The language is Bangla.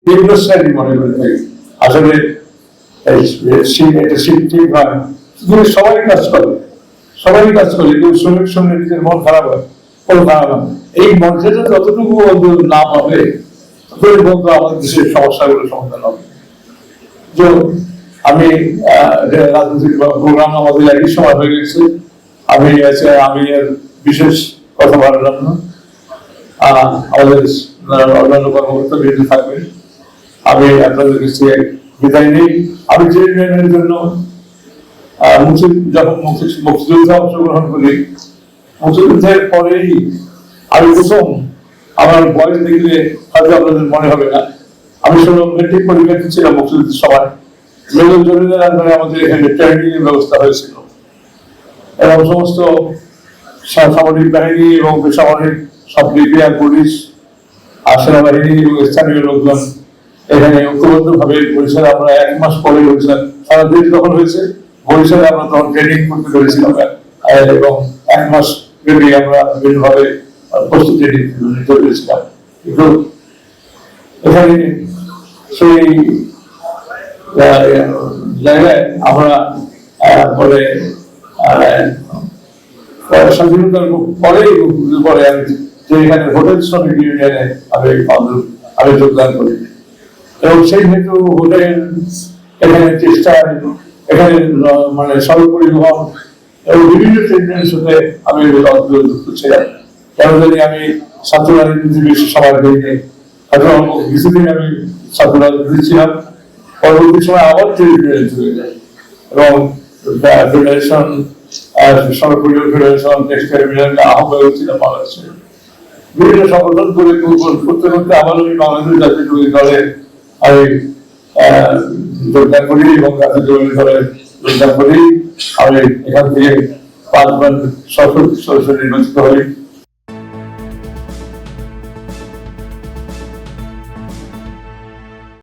বিভিন্ন শ্রেণী মনে করে থাকি। আসলে সবাই কাজ করে, কেউ শ্রমিক সঙ্গে নিজের মন খারাপ হয়, কোনো খারাপ হয়। এই মর্যাদা যতটুকু না পাবে ততই বলতো আমাদের দেশের সমস্যাগুলো সমাধান হবে। তো আমি রাজনৈতিক প্রোগ্রাম আমাদের একই সময় হয়ে গেছে, আমি এর বিশেষ কথা বাড়লাম না। আমাদের অন্যান্য কর্মকর্তা বিরতি থাকবেন। আমি আপনাদের কাছে বিদায় নেই। আমি যে ইউনিয়নের জন্য যখন মুক্তিযুদ্ধে অংশগ্রহণ করি, মুক্তিযুদ্ধের পরেই আমি প্রথম, আমার বয়স দেখলে হয়তো আপনাদের মনে হবে না, আমি শুধু মেট্রিক পরীক্ষার্থী ছিলাম মুক্তিযুদ্ধের সময়। মেজর জরিনের আন্ডারে আমাদের এখানে ট্রেনিং এর ব্যবস্থা হয়েছিল এবং সমস্ত সামরিক বাহিনী এবং বেসামরিক সব বিপিআর, পুলিশ আর সেনাবাহিনী এবং স্থানীয় লোকজন এখানে ঐক্যবদ্ধ ভাবে বরিশালে আমরা 1 মাস পরে বরিশাল সারা দেশ যখন হয়েছে, বরিশালে আমরা তখন ট্রেনিং করতে পেরেছিলাম এবং 1 মাস ব্যাপী আমরা বিভিন্নভাবে প্রস্তুতি নিতে পেরেছিলাম। কিন্তু এখানে সেই জায়গায় আমরা পরে স্বাধীনতার পরে আমি যে এখানে হোটেল শ্রমিক ইউনিয়নে আমি যোগদান করি এবং সেই হেতু হোটেল এখানে চেষ্টা, এখানে মানে সড়ক পরিবহন এবং বিভিন্ন ট্রেনের সাথে আমি যুক্ত ছিলাম। কেন জানি আমি ছাত্র রাজনীতি বেশি সবার হয়ে হয়তো কিছুদিন আমি ছাত্র রাজনীতি ছিলাম, পরবর্তী সময় আবার ট্রেড চলে যায় এবং ফেডারেশন, সড়ক পরিবহন ফেডারেশন, টেক্সটাইল ফেডারেশন আহ্বায়ক ছিলাম বাংলাদেশে। বিভিন্ন সংগঠন করে করতে করতে আবার আমি বাংলাদেশ জাতীয় দলে আমি যোগদান করি এবং জাতীয় দলে যোগদান করি। আমি এখান থেকে 5 বার সদস্য নির্বাচিত হই।